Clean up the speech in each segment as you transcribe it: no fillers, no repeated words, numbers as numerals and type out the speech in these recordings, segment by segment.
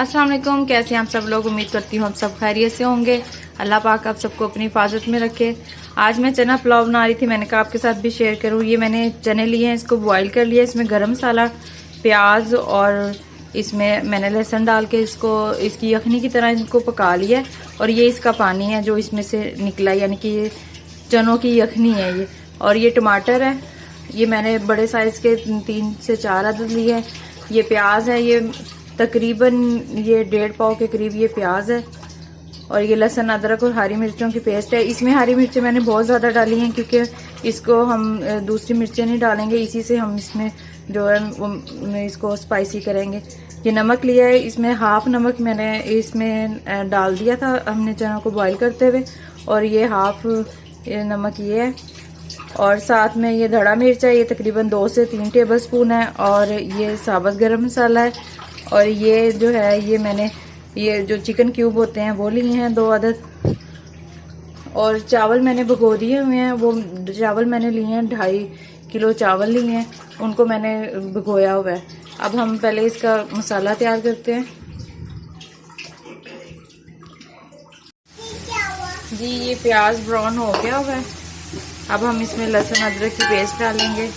अस्सलाम वालेकुम। कैसे हैं आप सब लोग? उम्मीद करती हूँ आप सब खैरियत से होंगे। अल्लाह पाक आप सबको अपनी हिफाजत में रखे। आज मैं चना पुलाव बना रही थी, मैंने कहा आपके साथ भी शेयर करूँ। ये मैंने चने लिए हैं, इसको बॉईल कर लिया। इसमें गरम मसाला, प्याज और इसमें मैंने लहसुन डाल के इसको इसकी यखनी की तरह इनको पका लिया। और ये इसका पानी है जो इसमें से निकला, यानी कि ये चनों की यखनी है ये। और ये टमाटर है, ये मैंने बड़े साइज़ के 3 से 4 अदद लिए हैं। ये प्याज है, ये तकरीबन ये 1.5 पाव के करीब ये प्याज है। और ये लहसुन, अदरक और हरी मिर्चों की पेस्ट है। इसमें हरी मिर्चें मैंने बहुत ज़्यादा डाली हैं क्योंकि इसको हम दूसरी मिर्चें नहीं डालेंगे, इसी से हम इसमें जो है वो इसको स्पाइसी करेंगे। ये नमक लिया है, इसमें हाफ नमक मैंने इसमें डाल दिया था हमने चना को बॉईल करते हुए, और ये हाफ नमक ये है। और साथ में ये धड़ा मिर्च है, ये तकरीबन 2 से 3 टेबल स्पून है। और ये साबुत गरम मसाला है। और ये जो है ये मैंने ये जो चिकन क्यूब होते हैं वो लिए हैं 2 अदद। और चावल मैंने भिगो दिए हुए हैं, वो चावल मैंने लिए हैं 2.5 किलो चावल लिए हैं, उनको मैंने भिगोया हुआ है। अब हम पहले इसका मसाला तैयार करते हैं। जी ये प्याज ब्राउन हो गया हुआ है। अब हम इसमें लहसुन अदरक की पेस्ट डालेंगे।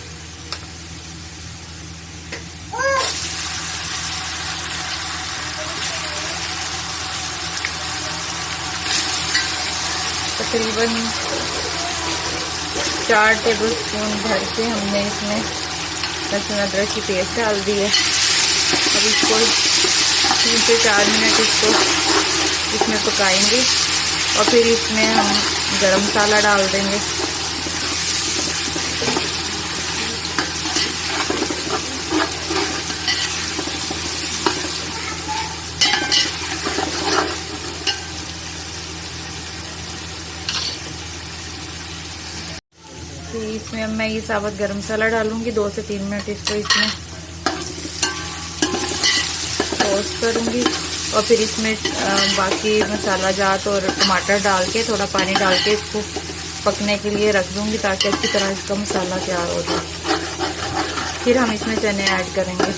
तकरीबन 4 टेबल स्पून भर के हमने इसमें लहसुन अदरक की पेस्ट डाल दी है। अब इसको 3 से 4 मिनट इसको इसमें पकाएंगे और फिर इसमें हम गरम मसाला डाल देंगे। इसमें अब मैं ये साबुत गरम मसाला डालूंगी। 2 से 3 मिनट इसको इसमें रोस्ट करूंगी और फिर इसमें बाकी मसाला जात और टमाटर डाल के थोड़ा पानी डाल के इसको पकने के लिए रख दूंगी ताकि अच्छी तरह इसका मसाला तैयार हो जाए। फिर हम इसमें चने ऐड करेंगे।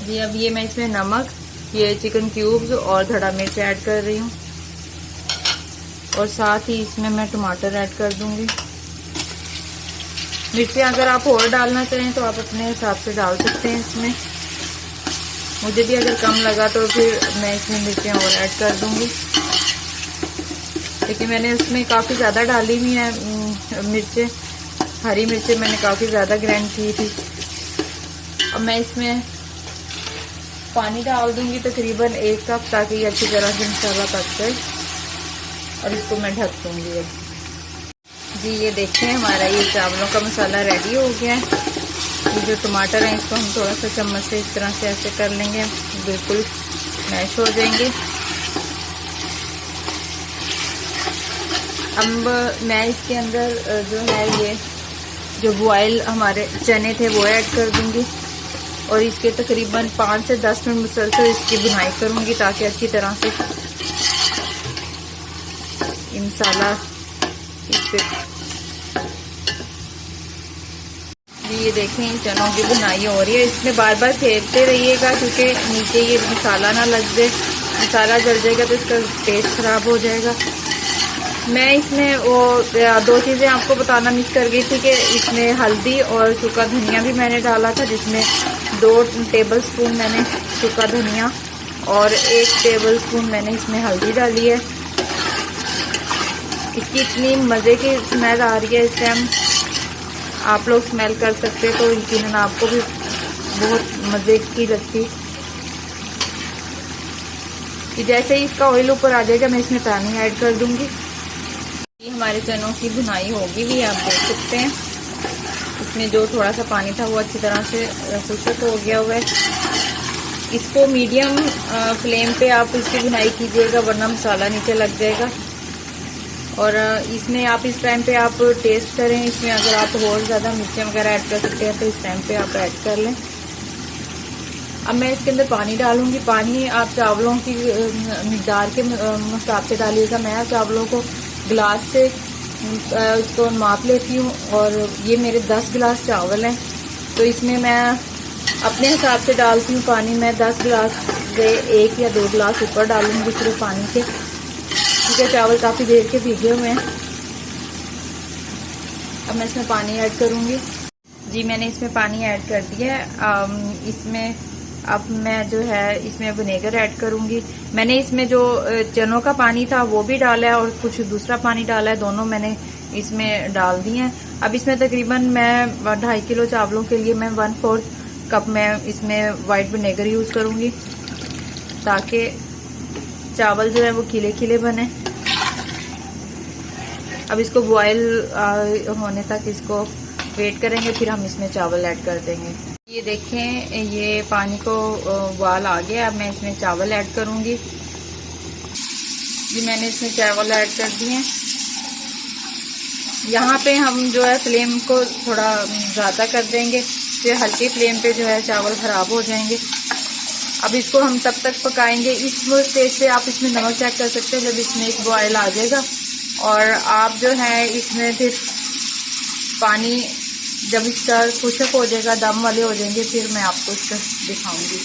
जी अब ये मैं इसमें नमक, ये चिकन क्यूब्स और धड़ा मिर्च ऐड कर रही हूँ, और साथ ही इसमें मैं टमाटर ऐड कर दूंगी। मिर्चें अगर आप और डालना चाहें तो आप अपने हिसाब से डाल सकते हैं इसमें। मुझे भी अगर कम लगा तो फिर मैं इसमें मिर्चें और ऐड कर दूंगी, लेकिन मैंने उसमें काफ़ी ज़्यादा डाली हुई है मिर्चें। हरी मिर्चें मैंने काफ़ी ज़्यादा ग्राइंड की थी। अब मैं इसमें पानी डाल दूंगी तकरीबन 1 कप, ताकि ये अच्छी तरह से मसाला पक जाए। और इसको मैं ढक दूंगी। अब जी ये देखिए हमारा ये चावलों का मसाला रेडी हो गया है। ये जो टमाटर हैं इसको हम थोड़ा सा चम्मच से इस तरह से ऐसे कर लेंगे, बिल्कुल मैश हो जाएंगे। अब मैं इसके अंदर जो है ये जो बॉयल हमारे चने थे वो ऐड कर दूंगी, और इसके तकरीबन 5 से 10 मिनट मुसलसल इसकी भुनाई करूंगी ताकि अच्छी तरह से मसाला इस पे। ये देखें चनों की बुनाई हो रही है। इसमें बार बार फेरते रहिएगा क्योंकि नीचे ये मसाला ना लग जाए। मसाला जल जाएगा तो इसका टेस्ट खराब हो जाएगा। मैं इसमें वो 2 चीज़ें आपको बताना मिस कर गई थी कि इसमें हल्दी और सूखा धनिया भी मैंने डाला था, जिसमें 2 टेबल स्पून मैंने सूखा धनिया और 1 टेबल स्पून मैंने इसमें हल्दी डाली है। इसकी इतनी मज़े की स्मेल आ रही है इस टाइम, आप लोग स्मेल कर सकते हैं तो यकीनन आपको भी बहुत मज़े की लगती। कि जैसे ही इसका ऑयल ऊपर आ जाएगा मैं इसमें पानी ऐड कर दूंगी। ये हमारे चनों की भुनाई होगी भी, आप देख सकते हैं इसमें जो थोड़ा सा पानी था वो अच्छी तरह से खुश्क हो गया हुआ है। इसको मीडियम फ्लेम पे आप इसकी भुनाई कीजिएगा, वरना मसाला नीचे लग जाएगा। और इसमें आप इस टाइम पे आप टेस्ट करें, इसमें अगर आप और ज़्यादा मिर्चें वगैरह ऐड कर सकते हैं तो इस टाइम पे आप ऐड कर लें। अब मैं इसके अंदर पानी डालूंगी। पानी आप चावलों की मिकदार के हिसाब से डालिएगा। मैं चावलों को गिलास से इसको माप लेती हूँ, और ये मेरे 10 गिलास चावल हैं तो इसमें मैं अपने हिसाब से डालती हूँ पानी। मैं 10 गिलास से 1 या 2 गिलास ऊपर डालूंगी सिर्फ पानी के, क्योंकि चावल काफ़ी देर के भीगे हुए हैं। अब मैं इसमें पानी ऐड करूँगी। जी मैंने इसमें पानी ऐड कर दिया है। इसमें अब मैं जो है इसमें विनेगर ऐड करूँगी। मैंने इसमें जो चनों का पानी था वो भी डाला है और कुछ दूसरा पानी डाला है, दोनों मैंने इसमें डाल दिए हैं। अब इसमें तकरीबन मैं 2.5 किलो चावलों के लिए मैं 1/4 कप में इसमें वाइट विनेगर यूज़ करूँगी, ताकि चावल जो है वो खिले खिले बने। अब इसको बॉयल होने तक इसको वेट करेंगे, फिर हम इसमें चावल ऐड कर देंगे। ये देखें, ये पानी को उबाल आ गया। अब मैं इसमें चावल ऐड करूँगी। जी मैंने इसमें चावल ऐड कर दिए। यहाँ पे हम जो है फ्लेम को थोड़ा ज़्यादा कर देंगे, फिर हल्की फ्लेम पे जो है चावल ख़राब हो जाएंगे। अब इसको हम तब तक पकाएंगे। इस स्टेज पे आप इसमें नमक चेक कर सकते हैं जब इसमें एक बॉयल आ जाएगा। और आप जो है इसमें फिर पानी जब इसका खुशक हो जाएगा, दम वाले हो जाएंगे, फिर मैं आपको इसका दिखाऊंगी।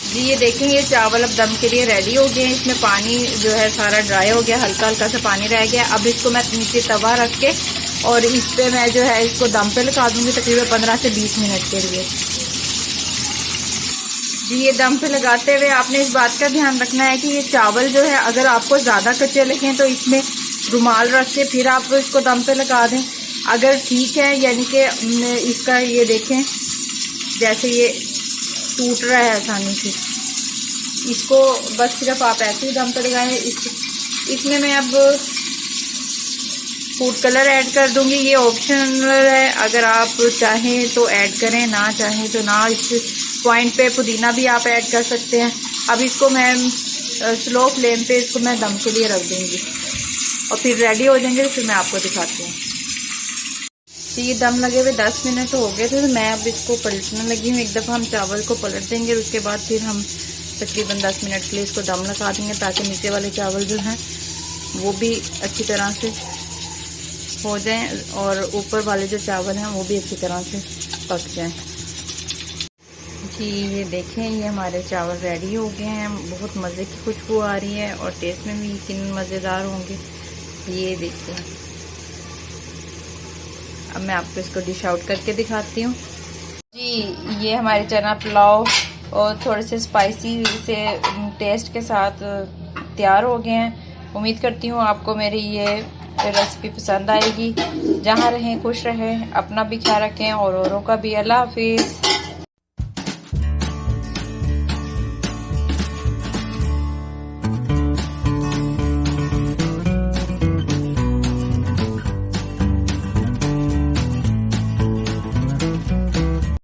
जी ये देखें, ये चावल अब दम के लिए रेडी हो गए हैं। इसमें पानी जो है सारा ड्राई हो गया, हल्का हल्का सा पानी रह गया। अब इसको मैं नीचे तवा रख के और इस पे मैं जो है इसको दम पे लगा दूंगी तकरीबन 15 से 20 मिनट के लिए। जी ये दम पे लगाते हुए आपने इस बात का ध्यान रखना है कि ये चावल जो है अगर आपको ज़्यादा कच्चे लगे तो इसमें रुमाल रख के फिर आप इसको दम पे लगा दें। अगर ठीक है, यानी कि इसका ये देखें जैसे ये टूट रहा है आसानी से, इसको बस सिर्फ आप ऐसे ही दम पे लगाएं। इसमें मैं अब फूड कलर ऐड कर दूंगी। ये ऑप्शनल है, अगर आप चाहें तो ऐड करें, ना चाहें तो ना। इस पॉइंट पे पुदीना भी आप ऐड कर सकते हैं। अब इसको मैं स्लो फ्लेम पे इसको मैं दम के लिए रख दूंगी और फिर रेडी हो जाएंगे, फिर मैं आपको दिखाती हूँ। तो ये दम लगे हुए 10 मिनट हो गए थे, तो मैं अब इसको पलटने लगी हूँ। एक दफ़ा हम चावल को पलट देंगे, उसके बाद फिर हम तकरीबन 10 मिनट के लिए इसको दम लगा देंगे, ताकि नीचे वाले चावल जो हैं वो भी अच्छी तरह से हो जाएं और ऊपर वाले जो चावल हैं वो भी अच्छी तरह से पक जाएं। जी ये देखें, ये हमारे चावल रेडी हो गए हैं। बहुत मज़े की खुशबू आ रही है और टेस्ट में भी यकीनन मज़ेदार होंगे। ये देखिए, अब मैं आपको इसको डिश आउट करके दिखाती हूँ। जी ये हमारे चना पुलाव और थोड़े से स्पाइसी से टेस्ट के साथ तैयार हो गए हैं। उम्मीद करती हूँ आपको मेरी ये रेसिपी पसंद आएगी। जहाँ रहें खुश रहें, अपना भी ख्याल रखें और औरों का भी। अल्लाह हाफिज़।